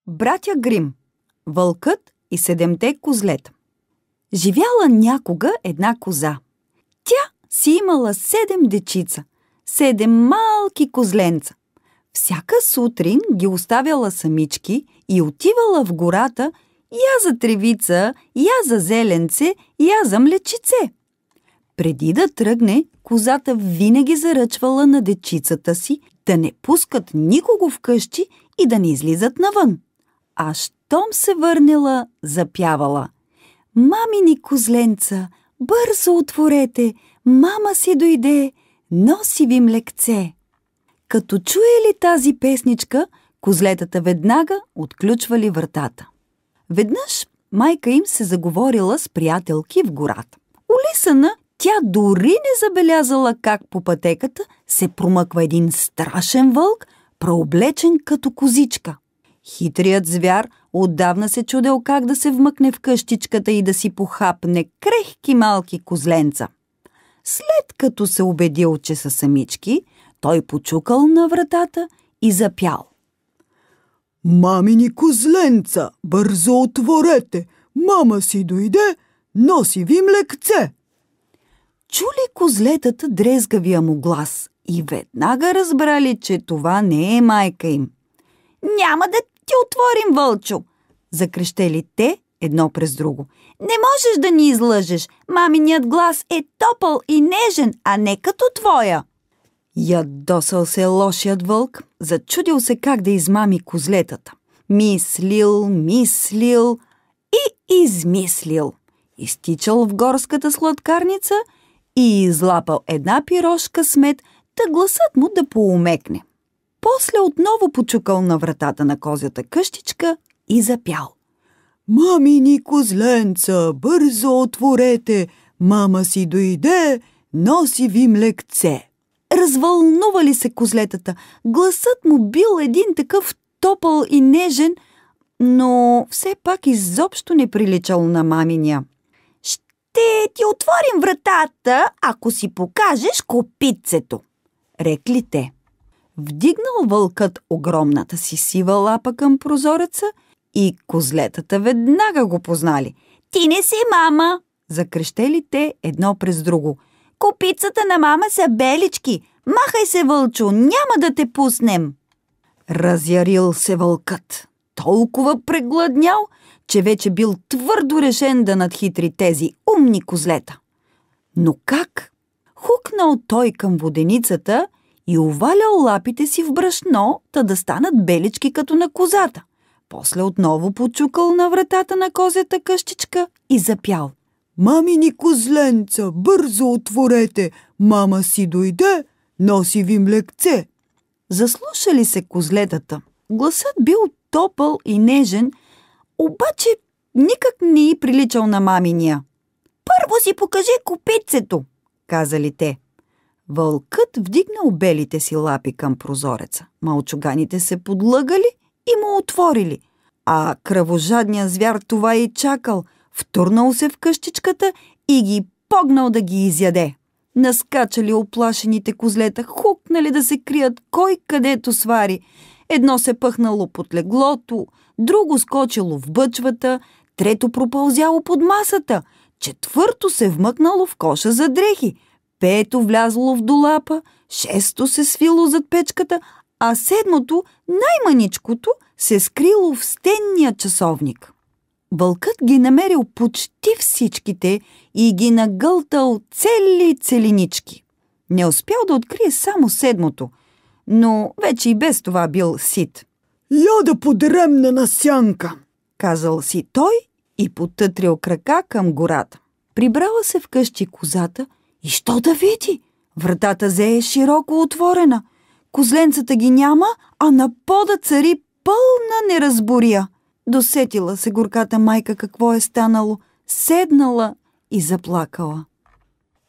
Братя Грим. Вълкът и седемте козлета. Живяла някога една коза. Тя си имала 7 дечица, 7 малки козленца. Всяка сутрин ги оставяла самички и отивала в гората я за тревица, я за зеленце, я за млечице. Преди да тръгне, козата винаги заръчвала на дечицата си да не пускат никого вкъщи и да не излизат навън. А щом се върнела, запявала: „Мамини козленца, бързо отворете, мама си дойде, носи ви млекце.“ Като чуели тази песничка, козлетата веднага отключвали вратата. Веднъж майка им се заговорила с приятелки в гората. Улисана, тя дори не забелязала как по пътеката се промъква един страшен вълк, преоблечен като козичка. Хитрият звяр отдавна се чудел как да се вмъкне в къщичката и да си похапне крехки малки козленца. След като се убедил, че са самички, той почукал на вратата и запял: „Мамини козленца, бързо отворете, мама си дойде, носи ви млекце.“ Чули козлетата дрезгавия му глас и веднага разбрали, че това не е майка им. „Няма да ти отворим, вълчо!“ закрещели те едно през друго. „Не можеш да ни излъжеш! Маминият глас е топъл и нежен, а не като твоя!“ Ядосал се лошият вълк, зачудил се как да измами козлетата. Мислил и измислил. Изтичал в горската сладкарница и излапал една пирошка с мед, та гласът му да поумекне. После отново почукал на вратата на козята къщичка и запял: „Мамини козленца, бързо отворете, мама си дойде, носи ви млекце.“ Развълнували се козлетата. Гласът му бил един такъв топъл и нежен, но все пак изобщо не приличал на маминия. „Ще ти отворим вратата, ако си покажеш копитцето“, рекли те. Вдигнал вълкът огромната си сива лапа към прозореца и козлетата веднага го познали. „Ти не си мама!“ закрещели те едно през друго. „Копицата на мама са белички! Махай се, вълчо, няма да те пуснем!“ Разярил се вълкът. Толкова прегладнял, че вече бил твърдо решен да надхитри тези умни козлета. Но как? Хукнал той към воденицата и увалял лапите си в брашно, та да станат белички като на козата. После отново почукал на вратата на козята къщичка и запял: „Мамини козленца, бързо отворете, мама си дойде, носи ви млекце.“ Заслушали се козлетата. Гласът бил топъл и нежен, обаче никак не й приличал на маминия. „Първо си покажи копитцето“, казали те. Вълкът вдигнал белите си лапи към прозореца. Малчуганите се подлъгали и му отворили. А кръвожадният звяр това и чакал. Втурнал се в къщичката и ги погнал да ги изяде. Наскачали оплашените козлета, хукнали да се крият кой където свари. Едно се пъхнало под леглото, друго скочило в бъчвата, трето пропълзяло под масата, четвърто се вмъкнало в коша за дрехи, пето влязло в долапа, шесто се свило зад печката, а седмото, най-маничкото, се скрило в стенния часовник. Вълкът ги намерил почти всичките и ги нагълтал цели целинички. Не успял да открие само седмото, но вече и без това бил сит. „Я да подремна на сянка“, казал си той и потътрил крака към гората. Прибрала се вкъщи козата и що да види? Вратата зее широко отворена. Козленцата ги няма, а на пода цари пълна неразбория. Досетила се горката майка какво е станало, седнала и заплакала.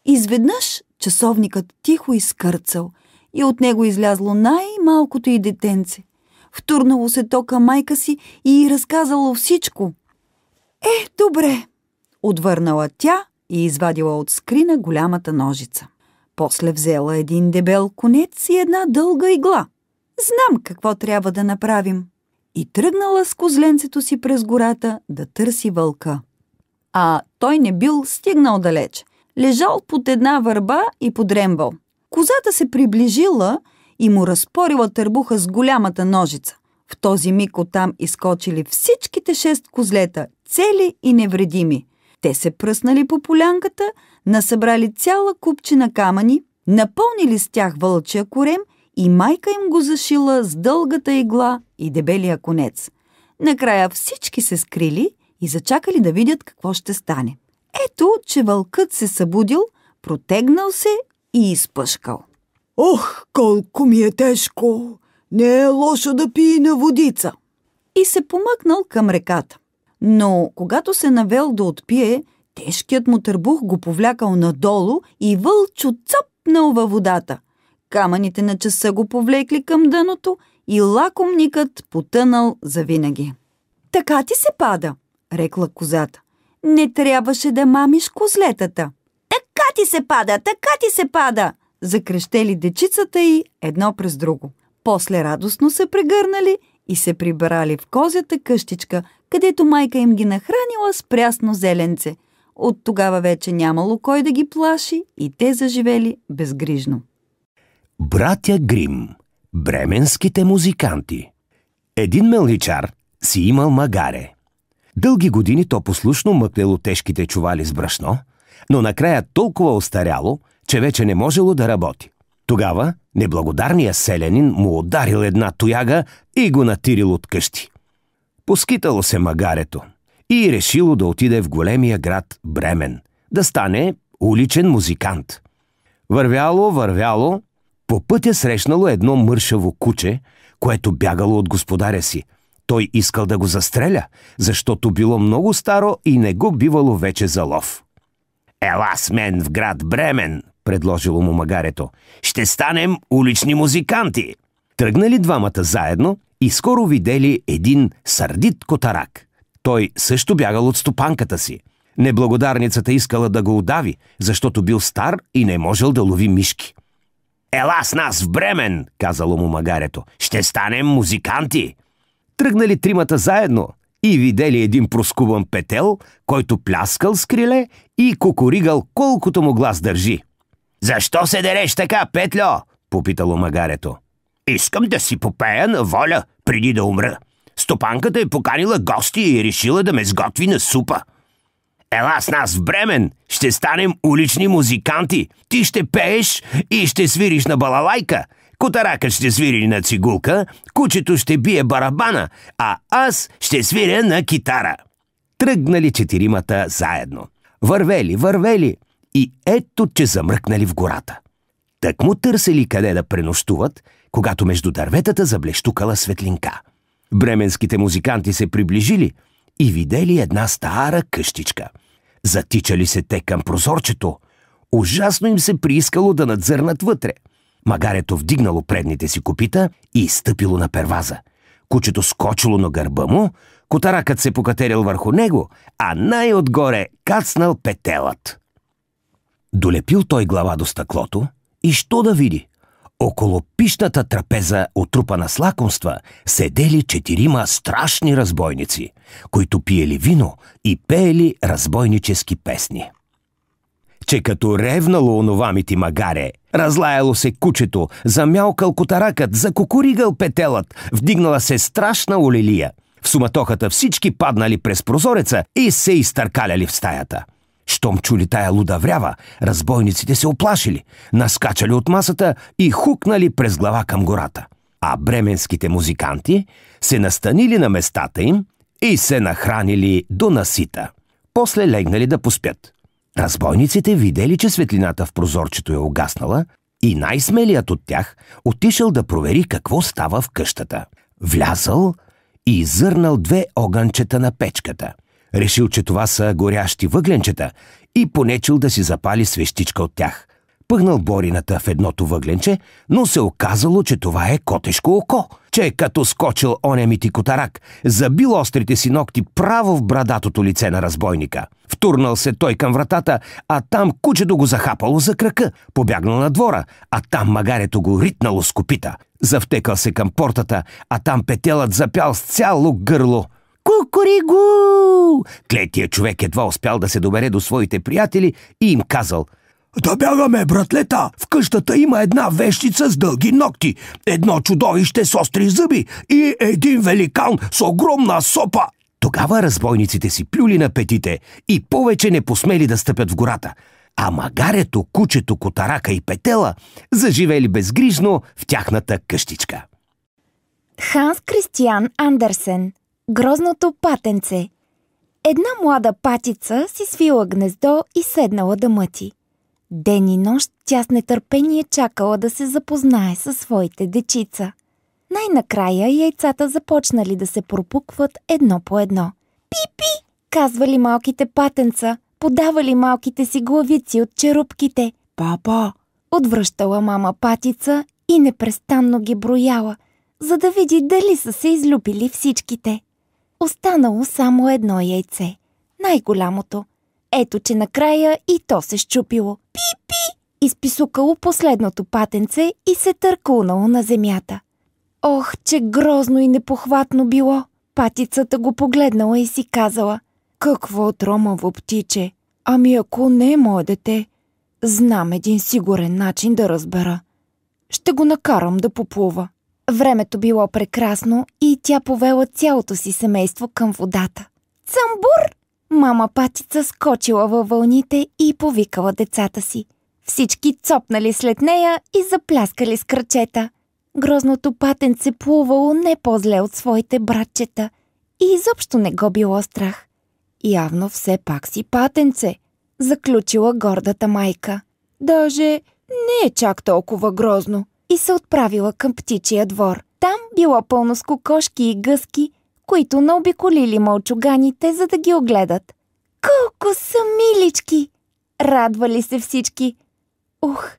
Изведнъж часовникът тихо изкърцал и от него излязло най-малкото и детенце. Втурнало се то към майка си и й разказало всичко. Добре, отвърнала тя и извадила от скрина голямата ножица. После взела един дебел конец и една дълга игла. „Знам какво трябва да направим.“ и тръгнала с козленцето си през гората да търси вълка. А той не бил стигнал далеч. Лежал под една върба и подремвал. Козата се приближила и му разпорила търбуха с голямата ножица. В този миг оттам изскочили всичките 6 козлета, цели и невредими. Те се пръснали по полянката, насъбрали цяла купчина камъни, напълнили с тях вълчия корем и майка им го зашила с дългата игла и дебелия конец. Накрая всички се скрили и зачакали да видят какво ще стане. Ето, че вълкът се събудил, протегнал се и изпъшкал. Ох, колко ми е тежко! Не е лошо да пие на водица. И се помъкнал към реката. Но когато се навел да отпие, тежкият му търбух го повлякал надолу и вълчо цъпнал във водата. Камъните на часа го повлекли към дъното и лакомникът потънал завинаги. Така ти се пада, рекла козата. Не трябваше да мамиш козлетата. Така ти се пада, така ти се пада, закрещели дечицата й едно през друго. После радостно се прегърнали и се прибрали в козята къщичка, където майка им ги нахранила с прясно зеленце. От тогава вече нямало кой да ги плаши и те заживели безгрижно. Братя Грим, бременските музиканти. Един мелничар си имал магаре. Дълги години то послушно мъкнело тежките чували с брашно, но накрая толкова остаряло, че вече не можело да работи. Тогава неблагодарният селянин му ударил една тояга и го натирил от къщи. Поскитало се магарето и решило да отиде в големия град Бремен, да стане уличен музикант. Вървяло, по пътя срещнало едно мършаво куче, което бягало от господаря си. Той искал да го застреля, защото било много старо и не го бивало вече за лов. «Ела с мен в град Бремен», предложило му магарето. «Ще станем улични музиканти». Тръгнали двамата заедно и скоро видели един сърдит котарак. Той също бягал от стопанката си. Неблагодарницата искала да го удави, защото бил стар и не можел да лови мишки. «Ела с нас в Бремен», казало му магарето. «Ще станем музиканти». Тръгнали тримата заедно и видели един проскубан петел, който пляскал с криле и кукуригал колкото му глас държи. «Защо се дереш така, Петльо?» попитало магарето. «Искам да си попея на воля, преди да умра. Стопанката е поканила гости и е решила да ме сготви на супа. Ела с нас в Бремен, ще станем улични музиканти. Ти ще пееш и ще свириш на балалайка. Котаракът ще свири на цигулка, кучето ще бие барабана, а аз ще свиря на китара». Тръгнали четиримата заедно. Вървели и ето, че замръкнали в гората. Так му търсили къде да пренощуват, когато между дърветата заблещукала светлинка. Бременските музиканти се приближили и видели една стара къщичка. Затичали се те към прозорчето. Ужасно им се приискало да надзърнат вътре. Магарето вдигнало предните си копита и стъпило на перваза. Кучето скочило на гърба му, котаракът се покатерил върху него, а най-отгоре кацнал петелът. Долепил той глава до стъклото и що да види? Около пищната трапеза, отрупана с лакомства, седели 4 страшни разбойници, които пиели вино и пеели разбойнически песни. Че като ревнало онова мити магаре, разлаяло се кучето, замялкал котаракът, закукуригал петелът, вдигнала се страшна олелия. В суматохата всички паднали през прозореца и се изтъркаляли в стаята. Щом чули тая луда врява, разбойниците се оплашили, наскачали от масата и хукнали през глава към гората. А бременските музиканти се настанили на местата им и се нахранили до насита. После легнали да поспят. Разбойниците видели, че светлината в прозорчето е угаснала и най-смелият от тях отишъл да провери какво става в къщата. Влязъл и иззърнал 2 огънчета на печката. Решил, че това са горящи въгленчета и понечил да си запали свещичка от тях. Пъхнал борината в едното въгленче, но се оказало, че това е котешко око, че е като скочил оня мити котарак, забил острите си ногти право в брадатото лице на разбойника. Втурнал се той към вратата, а там кучето го захапало за крака. Побягнал на двора, а там магарето го ритнало с копита. Завтекал се към портата, а там петелът запял с цяло гърло. Кукуригу! Клетия човек едва успял да се добере до своите приятели и им казал: Да бягаме, братлета! В къщата има една вещица с дълги ногти, едно чудовище с остри зъби и един великан с огромна сопа. Тогава разбойниците си плюли на петите и повече не посмели да стъпят в гората, а магарето, кучето, котарака и петела заживели безгрижно в тяхната къщичка. Ханс Кристиан Андерсен. Грозното патенце. Една млада патица си свила гнездо и седнала да мъти. Ден и нощ тя с нетърпение чакала да се запознае със своите дечица. Най-накрая яйцата започнали да се пропукват едно по едно. Пи-пи! Казвали малките патенца, подавали малките си главици от черупките. Папа! Отвръщала мама патица и непрестанно ги брояла, за да види дали са се излюбили всичките. Останало само едно яйце, най-голямото. Ето, че накрая и то се счупило. Пи-пи! Изписукало последното патенце и се търкулнало на земята. Ох, че грозно и непохватно било! Патицата го погледнала и си казала: какво тромаво птиче! Ами ако не е мое дете, знам един сигурен начин да разбера. Ще го накарам да поплува. Времето било прекрасно и тя повела цялото си семейство към водата. Цамбур! Мама патица скочила във вълните и повикала децата си. Всички цопнали след нея и запляскали с крачета. Грозното патенце плувало не по-зле от своите братчета и изобщо не го било страх. Явно все пак си патенце, заключила гордата майка. Даже не е чак толкова грозно. И се отправила към птичия двор. Там било пълно с кокошки и гъски, които наобиколили мълчуганите, за да ги огледат. Колко са милички! Радвали се всички. Ух,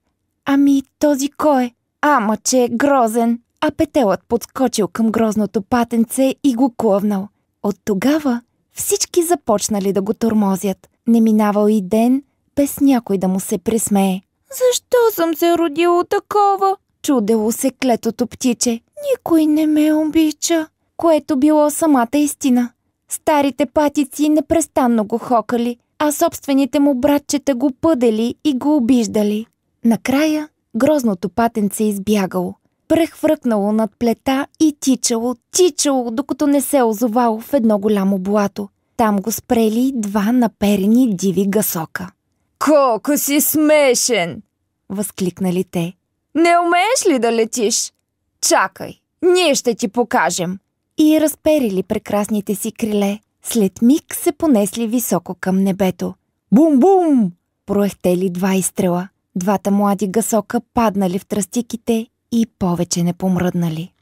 ами този кой е? Ама че е грозен! А петелът подскочил към грозното патенце и го клъвнал. От тогава всички започнали да го тормозят. Не минавал и ден, без някой да му се присмее. Защо съм се родило такова? Чудело се клетото птиче. Никой не ме обича. Което било самата истина. Старите патици непрестанно го хокали, а собствените му братчета го пъдели и го обиждали. Накрая грозното патенце избягало, прехвръкнало над плета и тичало, докато не се озовало в едно голямо блато. Там го спрели два наперени диви гъсока. Колко си смешен! Възкликнали те. Не умееш ли да летиш? Чакай, ние ще ти покажем. И разперили прекрасните си криле. След миг се понесли високо към небето. Бум-бум! Проехтели два изстрела. Двата млади гъсока паднали в тръстиките и повече не помръднали.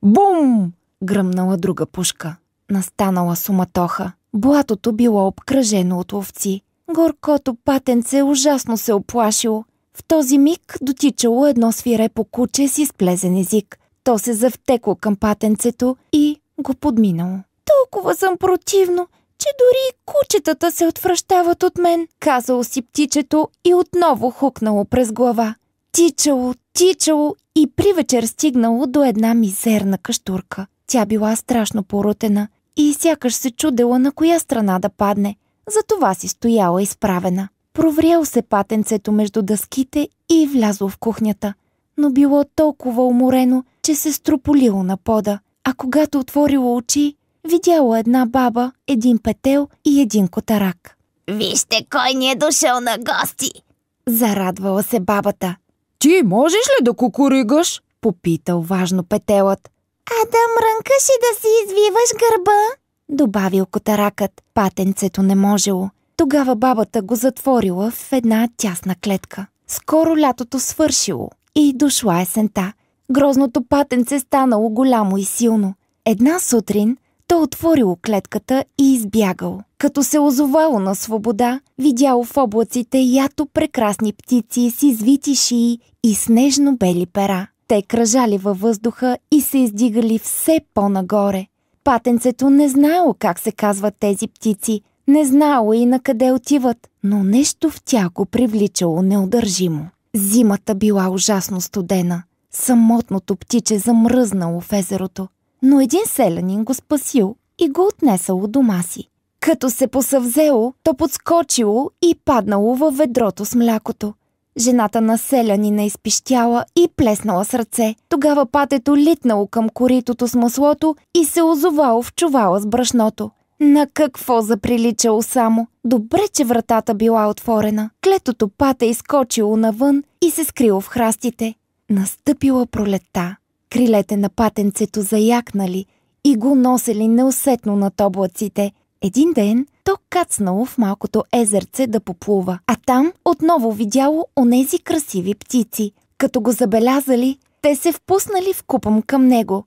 Бум! Гръмнала друга пушка. Настанала суматоха. Блатото било обкръжено от ловци. Горкото патенце ужасно се оплашило. В този миг дотичало едно свирепо куче с изплезен език. То се завтекло към патенцето и го подминало. Толкова съм противно, че дори и кучетата се отвръщават от мен, казало си птичето и отново хукнало през глава. Тичало и при вечер стигнало до една мизерна каштурка. Тя била страшно порутена и сякаш се чудела на коя страна да падне. Затова си стояла изправена. Проврял се патенцето между дъските и влязло в кухнята, но било толкова уморено, че се строполило на пода, а когато отворило очи, видяло една баба, един петел и един котарак. Вижте кой ни е дошъл на гости! Зарадвала се бабата. Ти можеш ли да кукуригаш? Попитал важно петелът. А да мрънкаш и да си извиваш гърба? Добавил котаракът. Патенцето не можело. Тогава бабата го затворила в една тясна клетка. Скоро лятото свършило и дошла есента. Грозното патенце станало голямо и силно. Една сутрин То отворило клетката и избягало. Като се озовало на свобода, видяло в облаците ято прекрасни птици с извити шии и снежно-бели пера. Те кръжали във въздуха и се издигали все по-нагоре. Патенцето не знаело как се казват тези птици, не знаело и на къде отиват, но нещо в тях го привличало неудържимо. Зимата била ужасно студена. Самотното птиче замръзнало в езерото, но един селянин го спасил и го отнесъл у дома си. Като се посъвзело, то подскочило и паднало във ведрото с млякото. Жената на селянина изпищяла и плеснала с ръце. Тогава патето литнало към коритото с маслото и се озовало в чувала с брашното. На какво заприличало само? Добре, че вратата била отворена. Клетото пате изскочило навън и се скрило в храстите. Настъпила пролетта. Крилете на патенцето заякнали и го носели неусетно над облаците. Един ден то кацнало в малкото езерце да поплува, а там отново видяло онези красиви птици. Като го забелязали, те се впуснали вкупом към него.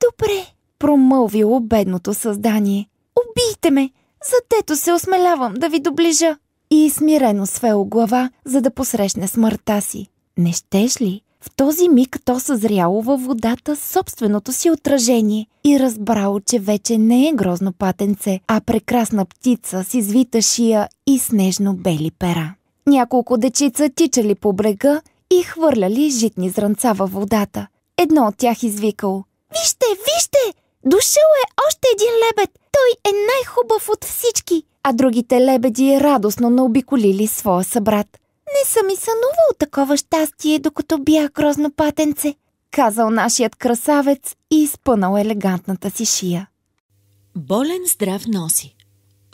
Добре, промълвило бедното създание. Убийте ме, затето се осмелявам да ви доближа. И смирено свело глава, за да посрещне смъртта си. Не щеш ли? В този миг то съзряло във водата собственото си отражение и разбрало, че вече не е грозно патенце, а прекрасна птица с извита шия и снежно-бели пера. Няколко дечица тичали по брега и хвърляли житни зранца във водата. Едно от тях извикало: Вижте, вижте! Дошъл е още един лебед! Той е най-хубав от всички! А другите лебеди радостно наобиколили своя събрат. Не съм и сънувал такова щастие, докато бях грозно патенце, казал нашият красавец и изпънал елегантната си шия. Болен здрав носи.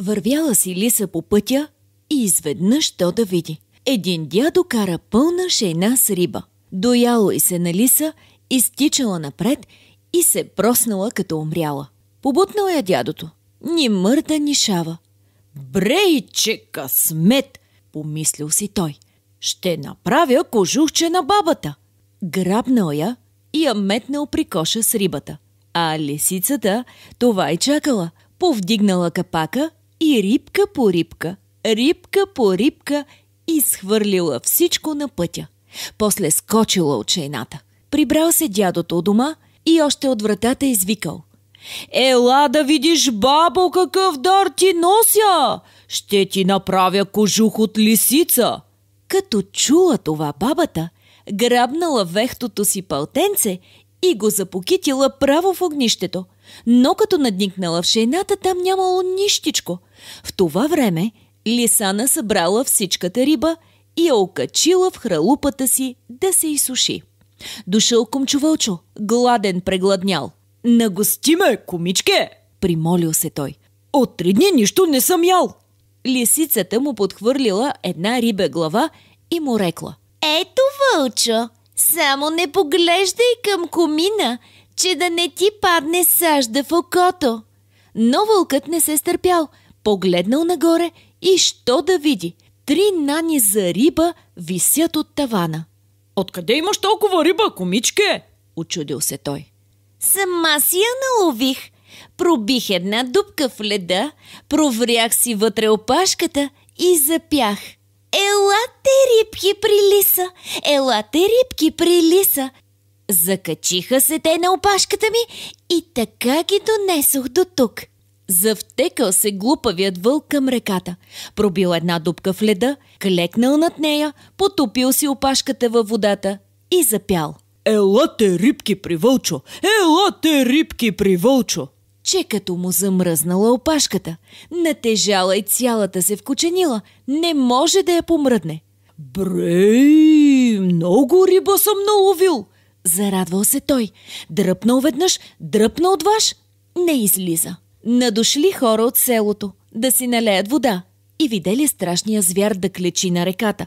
Вървяла си лиса по пътя и изведнъж то да види. Един дядо кара пълна шейна с риба. Дояло и се на лиса, изтичала напред и се проснала като умряла. Побутнал я дядото. Ни мърда, ни шава. Брейче късмет, помислил си той. Ще направя кожухче на бабата. Грабнал я и я метнал при коша с рибата. А лисицата това и чакала. Повдигнала капака и рибка по рибка изхвърлила всичко на пътя. После скочила от шейната. Прибрал се дядото у дома и още от вратата извикал: Ела да видиш, бабо, какъв дар ти нося! Ще ти направя кожух от лисица! Като чула това бабата, грабнала вехтото си палтенце и го запокитила право в огнището. Но като надникнала в шейната, там нямало нищичко. В това време лисана събрала всичката риба и я окачила в хралупата си да се изсуши. Дошъл Комчо Вълчо, гладен прегладнял. Нагости ме, комичке, примолил се той. От 3 дни нищо не съм ял. Лисицата му подхвърлила една рибе глава и му рекла: Ето, Вълчо, само не поглеждай към комина, че да не ти падне сажда в окото. Но вълкът не се стърпял, погледнал нагоре и що да види? 3 нани за риба висят от тавана. Откъде имаш толкова риба, комичке? Учудил се той. Сама си я налових. Пробих една дупка в леда, проврях си вътре опашката и запях: Елате, рибки при лиса! Елате, рибки при лиса! Закачиха се те на опашката ми и така ги донесох до тук. Завтекал се глупавият вълк към реката, пробил една дупка в леда, клекнал над нея, потопил си опашката във водата и запял: Елате, рибки при Вълчо! Елате, рибки при Вълчо! Че като му замръзнала опашката, натежала и цялата се вкоченила, не може да я помръдне. Брей, много риба съм наловил! Зарадвал се той. Дръпнал веднъж, дръпнал дваш, не излиза. Надошли хора от селото да си налеят вода и видели страшния звяр да клечи на реката.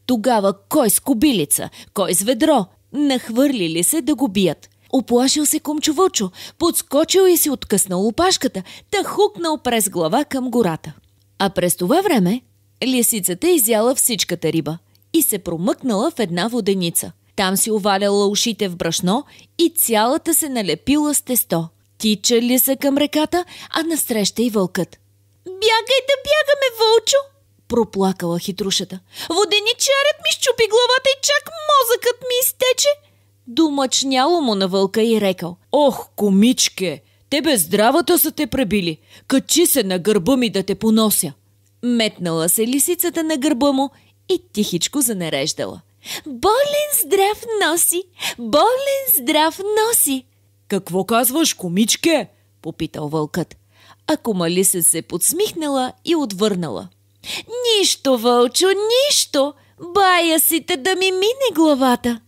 Тогава кой с кобилица, кой с ведро, нахвърлили се да го бият. Оплашил се Комчо Вълчо, подскочил и си откъснал опашката, та хукнал през глава към гората. А през това време лисицата изяла всичката риба и се промъкнала в една воденица. Там си оваляла ушите в брашно и цялата се налепила с тесто. Тича лиса към реката, а насреща и вълкът. Бягай да бягаме, вълчо! Проплакала хитрушата. Воденичарят ми щупи главата и чак мозъкът ми изтече. Домъчняло му на вълка и рекал. Ох, комичке, тебе здравата са те пребили. Качи се на гърба ми да те понося. Метнала се лисицата на гърба му и тихичко занереждала. Болен здрав носи, болен здрав носи. Какво казваш, комичке? Попитал вълкът. А кума лиса се подсмихнала и отвърнала. Нищо, вълчо, нищо. Бая си те да ми мине главата.